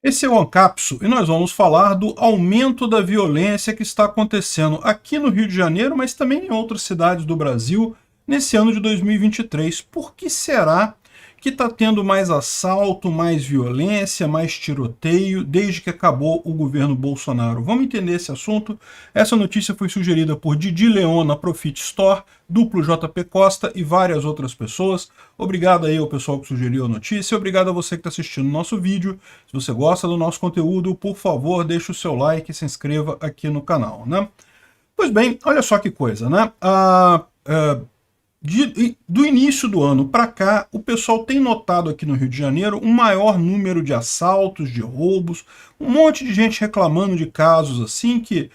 Esse é o Ancapso e nós vamos falar do aumento da violência que está acontecendo aqui no Rio de Janeiro, mas também em outras cidades do Brasil nesse ano de 2023. Por que será que está tendo mais assalto, mais violência, mais tiroteio desde que acabou o governo Bolsonaro? Vamos entender esse assunto. Essa notícia foi sugerida por Didi Leon na Profit Store, Duplo JP Costa e várias outras pessoas. Obrigado aí ao pessoal que sugeriu a notícia, obrigado a você que está assistindo o nosso vídeo. Se você gosta do nosso conteúdo, por favor, deixe o seu like e se inscreva aqui no canal, né? Pois bem, olha só que coisa, né? Do início do ano para cá, o pessoal tem notado aqui no Rio de Janeiro um maior número de assaltos, de roubos, um monte de gente reclamando de casos assim que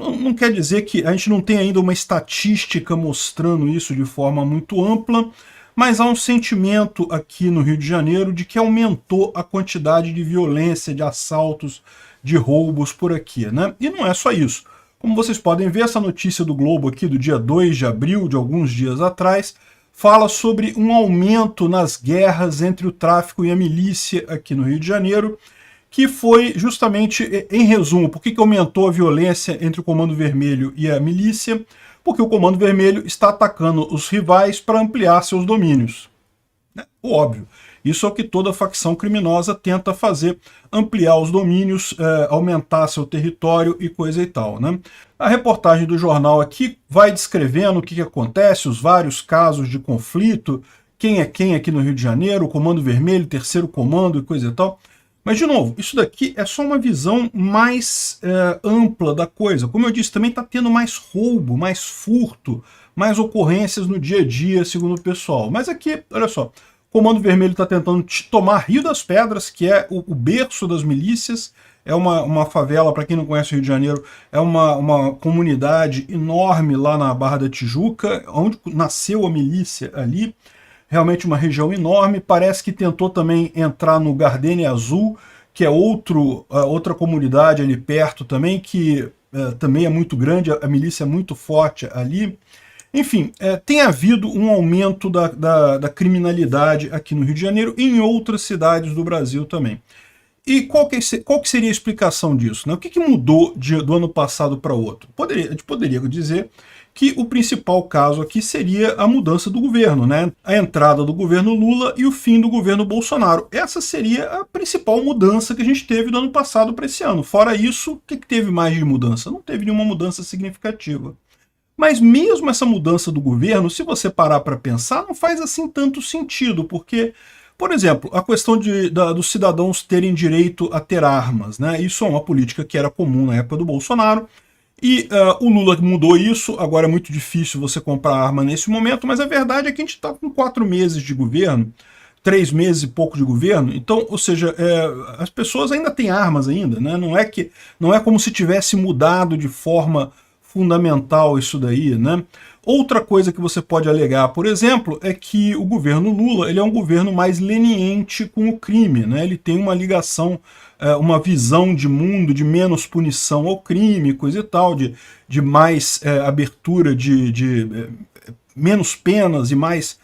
não quer dizer que a gente não tem ainda uma estatística mostrando isso de forma muito ampla, mas há um sentimento aqui no Rio de Janeiro de que aumentou a quantidade de violência, de assaltos, de roubos por aqui, né? E não é só isso. Como vocês podem ver, essa notícia do Globo aqui do dia 2 de abril, de alguns dias atrás, fala sobre um aumento nas guerras entre o tráfico e a milícia aqui no Rio de Janeiro, que foi justamente, em resumo, por que aumentou a violência entre o Comando Vermelho e a milícia? Porque o Comando Vermelho está atacando os rivais para ampliar seus domínios. O óbvio. Isso é o que toda facção criminosa tenta fazer, ampliar os domínios, aumentar seu território e coisa e tal, né? A reportagem do jornal aqui vai descrevendo o que acontece, os vários casos de conflito, quem é quem aqui no Rio de Janeiro, o Comando Vermelho, Terceiro Comando e coisa e tal. Mas, de novo, isso daqui é só uma visão mais ampla da coisa. Como eu disse, também está tendo mais roubo, mais furto, mais ocorrências no dia a dia, segundo o pessoal. Mas aqui, olha só, o Comando Vermelho está tentando tomar Rio das Pedras, que é o berço das milícias. É uma favela, para quem não conhece o Rio de Janeiro, é uma comunidade enorme lá na Barra da Tijuca, onde nasceu a milícia ali. Realmente uma região enorme. Parece que tentou também entrar no Gardenia Azul, que é outra comunidade ali perto também, que também é muito grande, a milícia é muito forte ali. Enfim, tem havido um aumento da criminalidade aqui no Rio de Janeiro e em outras cidades do Brasil também. E qual que seria a explicação disso, né? O que mudou do ano passado para outro? A gente poderia dizer que o principal caso aqui seria a mudança do governo, né? A entrada do governo Lula e o fim do governo Bolsonaro. Essa seria a principal mudança que a gente teve do ano passado para esse ano. Fora isso, o que teve mais de mudança? Não teve nenhuma mudança significativa. Mas mesmo essa mudança do governo, se você parar para pensar, não faz assim tanto sentido, porque, por exemplo, a questão dos cidadãos terem direito a ter armas, né? Isso é uma política que era comum na época do Bolsonaro, e o Lula mudou isso. Agora é muito difícil você comprar arma nesse momento, mas a verdade é que a gente está com 4 meses de governo, 3 meses e pouco de governo, então, ou seja, as pessoas ainda têm armas ainda, né? Não é como se tivesse mudado de forma fundamental isso daí, né? Outra coisa que você pode alegar, por exemplo, é que o governo Lula ele é um governo mais leniente com o crime, né? Ele tem uma ligação, uma visão de mundo, de menos punição ao crime, coisa e tal, de mais abertura, de menos penas e mais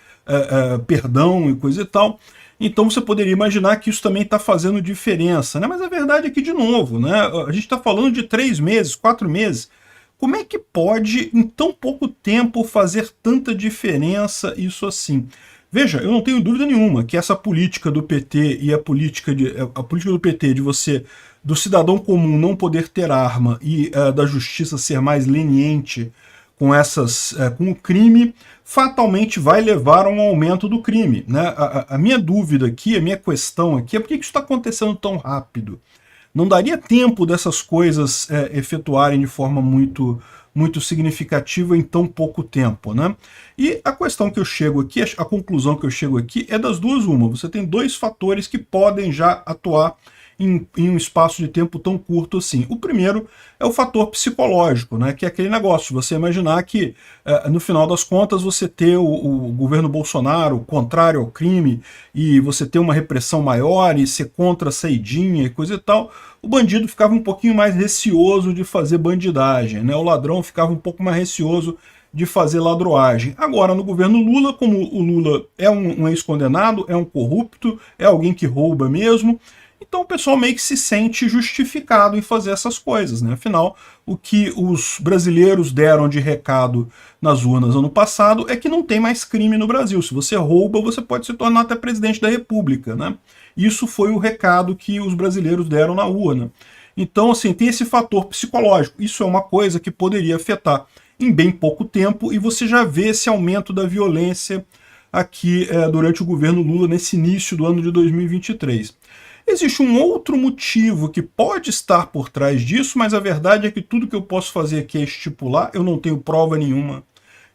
perdão e coisa e tal. Então você poderia imaginar que isso também está fazendo diferença, né? Mas a verdade é que, de novo, né, a gente está falando de 3 meses, 4 meses. Como é que pode, em tão pouco tempo, fazer tanta diferença isso assim? Veja, eu não tenho dúvida nenhuma que essa política do PT e a política do PT do cidadão comum não poder ter arma e da justiça ser mais leniente com o crime, fatalmente vai levar a um aumento do crime, né? A minha dúvida aqui, a minha questão aqui é por que isso está acontecendo tão rápido? Não daria tempo dessas coisas efetuarem de forma muito significativa em tão pouco tempo, né? E a questão que eu chego aqui, a conclusão que eu chego aqui é das duas uma. Você tem 2 fatores que podem já atuar em um espaço de tempo tão curto assim. O primeiro é o fator psicológico, né? Que é aquele negócio, você imaginar que no final das contas você ter o governo Bolsonaro contrário ao crime e você ter uma repressão maior e ser contra a saidinha e coisa e tal, o bandido ficava um pouquinho mais receoso de fazer bandidagem, né? O ladrão ficava um pouco mais receoso de fazer ladroagem. Agora, no governo Lula, como o Lula é um ex-condenado, é um corrupto, é alguém que rouba mesmo, Então o pessoal meio que se sente justificado em fazer essas coisas, né? Afinal, o que os brasileiros deram de recado nas urnas ano passado é que não tem mais crime no Brasil. Se você rouba, você pode se tornar até presidente da República, né? Isso foi o recado que os brasileiros deram na urna. Então, assim, tem esse fator psicológico. Isso é uma coisa que poderia afetar em bem pouco tempo, e você já vê esse aumento da violência aqui durante o governo Lula, nesse início do ano de 2023. Existe um outro motivo que pode estar por trás disso, mas a verdade é que tudo que eu posso fazer aqui é estipular, eu não tenho prova nenhuma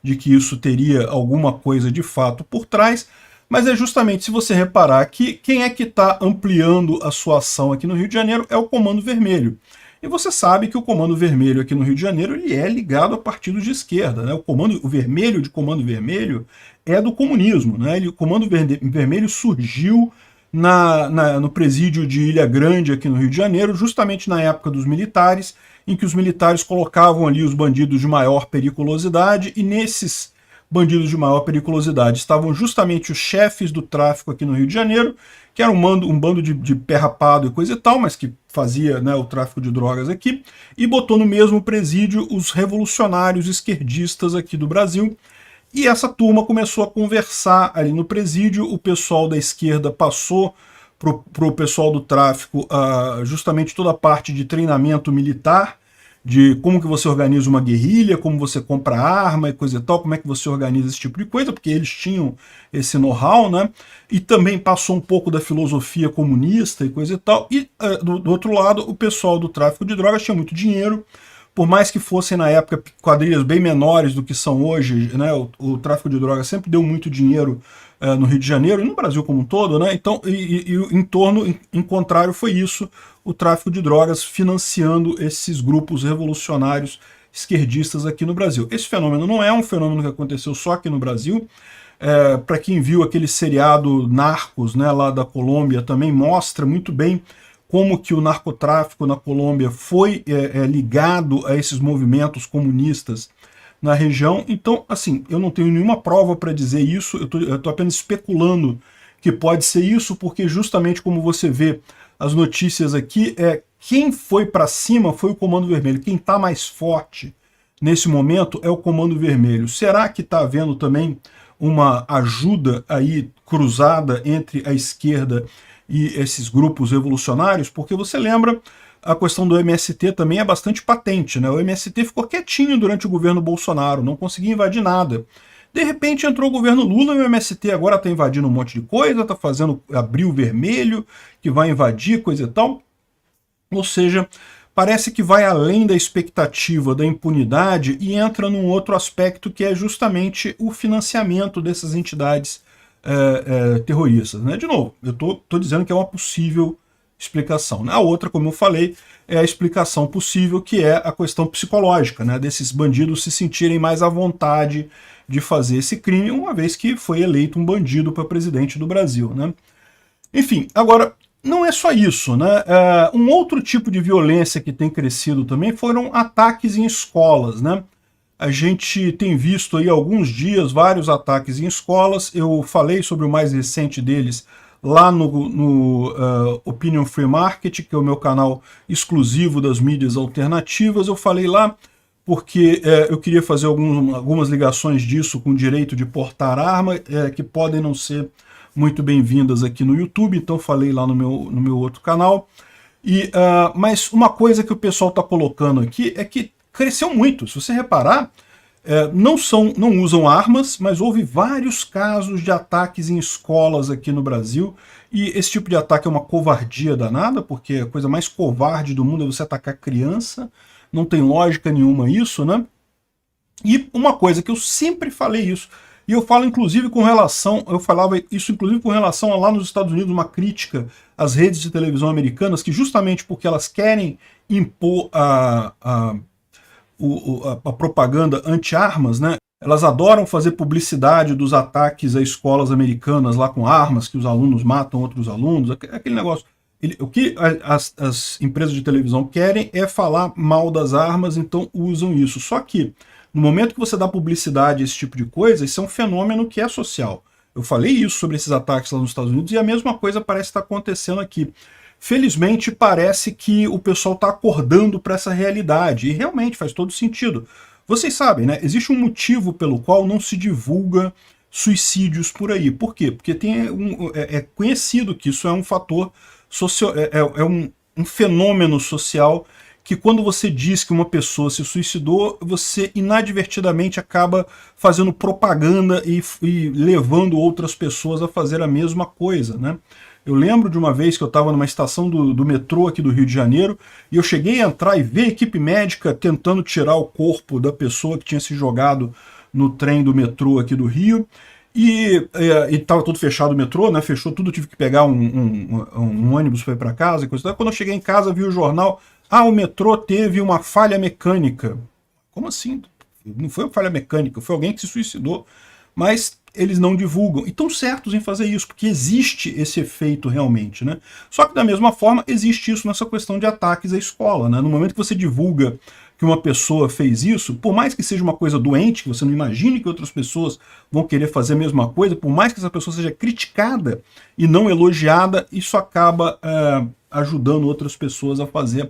de que isso teria alguma coisa de fato por trás, mas é justamente, se você reparar, que quem é que está ampliando a sua ação aqui no Rio de Janeiro é o Comando Vermelho. E você sabe que o Comando Vermelho aqui no Rio de Janeiro ele é ligado a partidos de esquerda, né? O vermelho de Comando Vermelho é do comunismo, né? O Comando Vermelho surgiu no presídio de Ilha Grande, aqui no Rio de Janeiro, justamente na época dos militares, em que os militares colocavam ali os bandidos de maior periculosidade, e nesses bandidos de maior periculosidade estavam justamente os chefes do tráfico aqui no Rio de Janeiro, que era um bando de pé rapado e coisa e tal, mas que fazia, né, o tráfico de drogas aqui, e botou no mesmo presídio os revolucionários esquerdistas aqui do Brasil. E essa turma começou a conversar ali no presídio, o pessoal da esquerda passou para o pessoal do tráfico justamente toda a parte de treinamento militar, de como que você organiza uma guerrilha, como você compra arma e coisa e tal, como é que você organiza esse tipo de coisa, porque eles tinham esse know-how, né? E também passou um pouco da filosofia comunista e coisa e tal. E do outro lado, o pessoal do tráfico de drogas tinha muito dinheiro, por mais que fossem na época quadrilhas bem menores do que são hoje, né? O tráfico de drogas sempre deu muito dinheiro no Rio de Janeiro e no Brasil como um todo, né? Então, em contrário, foi isso, o tráfico de drogas financiando esses grupos revolucionários esquerdistas aqui no Brasil. Esse fenômeno não é um fenômeno que aconteceu só aqui no Brasil. Para quem viu aquele seriado Narcos, né, lá da Colômbia, também mostra muito bem como que o narcotráfico na Colômbia foi ligado a esses movimentos comunistas na região. Então, assim, eu não tenho nenhuma prova para dizer isso, eu estou apenas especulando que pode ser isso, porque justamente como você vê as notícias aqui, quem foi para cima foi o Comando Vermelho. Quem está mais forte nesse momento é o Comando Vermelho. Será que está havendo também uma ajuda aí cruzada entre a esquerda e esses grupos revolucionários? Porque você lembra, a questão do MST também é bastante patente, né? O MST ficou quietinho durante o governo Bolsonaro, não conseguia invadir nada. De repente entrou o governo Lula e o MST agora está invadindo um monte de coisa, está fazendo abril vermelho, que vai invadir, coisa e tal. Ou seja, parece que vai além da expectativa da impunidade e entra num outro aspecto, que é justamente o financiamento dessas entidades terroristas, né? De novo, eu tô dizendo que é uma possível explicação. A outra, como eu falei, é a explicação possível, que é a questão psicológica, né? Desses bandidos se sentirem mais à vontade de fazer esse crime, uma vez que foi eleito um bandido para presidente do Brasil, né? Enfim, agora, não é só isso, né? Um outro tipo de violência que tem crescido também foram ataques em escolas, né? A gente tem visto aí há alguns dias vários ataques em escolas. Eu falei sobre o mais recente deles lá no Opinion Free Market, que é o meu canal exclusivo das mídias alternativas. Eu falei lá porque eu queria fazer algumas ligações disso com o direito de portar arma, que podem não ser muito bem-vindas aqui no YouTube, então falei lá no meu outro canal. Mas uma coisa que o pessoal está colocando aqui é que cresceu muito. Se você reparar, não usam armas, mas houve vários casos de ataques em escolas aqui no Brasil, e esse tipo de ataque é uma covardia danada, porque a coisa mais covarde do mundo é você atacar criança, não tem lógica nenhuma isso, né? E uma coisa que eu sempre falei isso, e eu falo inclusive eu falava isso inclusive com relação a lá nos Estados Unidos, uma crítica às redes de televisão americanas, que justamente porque elas querem impor a propaganda anti-armas, né? Elas adoram fazer publicidade dos ataques a escolas americanas lá com armas, que os alunos matam outros alunos, aquele negócio. O que as empresas de televisão querem é falar mal das armas, então usam isso. Só que, no momento que você dá publicidade a esse tipo de coisa, isso é um fenômeno que é social. Eu falei isso sobre esses ataques lá nos Estados Unidos, e a mesma coisa parece estar acontecendo aqui. Felizmente parece que o pessoal está acordando para essa realidade, e realmente faz todo sentido. Vocês sabem, né? Existe um motivo pelo qual não se divulga suicídios por aí. Por quê? Porque é conhecido que isso é um fator social, um fenômeno social, que quando você diz que uma pessoa se suicidou, você inadvertidamente acaba fazendo propaganda e levando outras pessoas a fazer a mesma coisa, né? Eu lembro de uma vez que eu estava numa estação do metrô aqui do Rio de Janeiro, e eu cheguei a entrar e ver a equipe médica tentando tirar o corpo da pessoa que tinha se jogado no trem do metrô aqui do Rio, e estava tudo fechado o metrô, né? Fechou tudo, tive que pegar um ônibus para ir para casa e coisa. Quando eu cheguei em casa, vi o jornal, o metrô teve uma falha mecânica. Como assim? Não foi uma falha mecânica, foi alguém que se suicidou. Mas eles não divulgam. E estão certos em fazer isso, porque existe esse efeito realmente, né? Só que da mesma forma, existe isso nessa questão de ataques à escola, né? No momento que você divulga que uma pessoa fez isso, por mais que seja uma coisa doente, que você não imagine que outras pessoas vão querer fazer a mesma coisa, por mais que essa pessoa seja criticada e não elogiada, isso acaba ajudando outras pessoas a fazer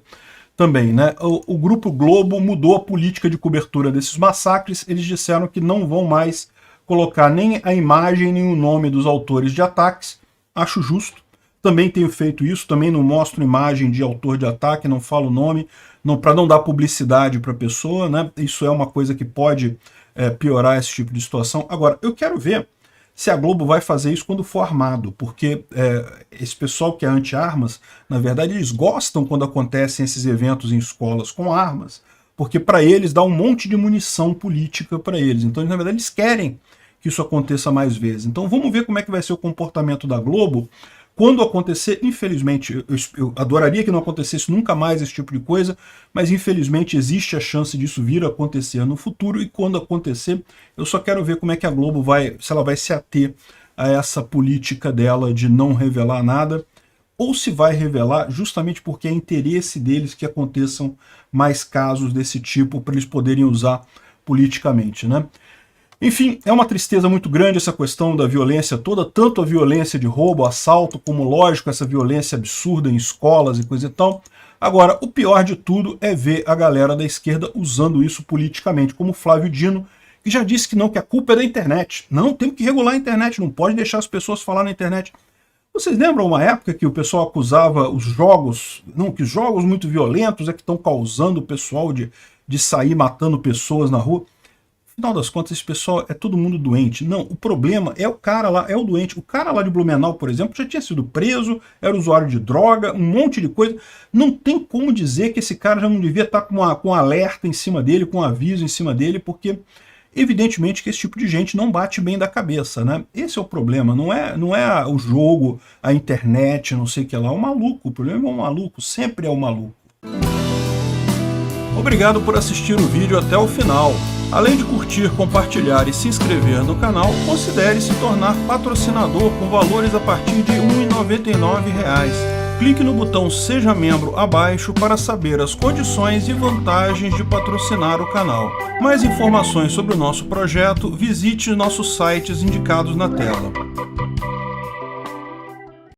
também, né? O Grupo Globo mudou a política de cobertura desses massacres. Eles disseram que não vão mais colocar nem a imagem nem o nome dos autores de ataques. Acho justo. Também tenho feito isso, também não mostro imagem de autor de ataque, não falo o nome, para não dar publicidade para a pessoa, né? Isso é uma coisa que pode piorar esse tipo de situação. Agora, eu quero ver se a Globo vai fazer isso quando for armado, porque esse pessoal que é anti-armas, na verdade, eles gostam quando acontecem esses eventos em escolas com armas, porque para eles dá um monte de munição política para eles. Então, na verdade, eles querem que isso aconteça mais vezes. Então, vamos ver como é que vai ser o comportamento da Globo quando acontecer. Infelizmente, eu adoraria que não acontecesse nunca mais esse tipo de coisa, mas infelizmente existe a chance disso vir a acontecer no futuro, e quando acontecer, eu só quero ver como é que a Globo se ela vai se ater a essa política dela de não revelar nada, ou se vai revelar justamente porque é interesse deles que aconteçam mais casos desse tipo para eles poderem usar politicamente, né? Enfim, é uma tristeza muito grande essa questão da violência toda, tanto a violência de roubo, assalto, como, lógico, essa violência absurda em escolas e coisa e tal. Agora, o pior de tudo é ver a galera da esquerda usando isso politicamente, como o Flávio Dino, que já disse que não, que a culpa é da internet. Não, tem que regular a internet, não pode deixar as pessoas falar na internet. Vocês lembram uma época que o pessoal acusava os jogos, que os jogos muito violentos é que estão causando o pessoal de sair matando pessoas na rua? Final das contas, esse pessoal é todo mundo doente. Não, o problema é o cara lá, é o doente. O cara lá de Blumenau, por exemplo, já tinha sido preso, era usuário de droga, um monte de coisa. Não tem como dizer que esse cara já não devia estar com alerta em cima dele, com aviso em cima dele, porque evidentemente que esse tipo de gente não bate bem da cabeça, né? Esse é o problema, não é o jogo, a internet, não sei o que lá, o maluco. O problema é o maluco, sempre é o maluco. Obrigado por assistir o vídeo até o final. Além de curtir, compartilhar e se inscrever no canal, considere se tornar patrocinador com valores a partir de R$ 1,99. Clique no botão Seja Membro abaixo para saber as condições e vantagens de patrocinar o canal. Mais informações sobre o nosso projeto, visite nossos sites indicados na tela.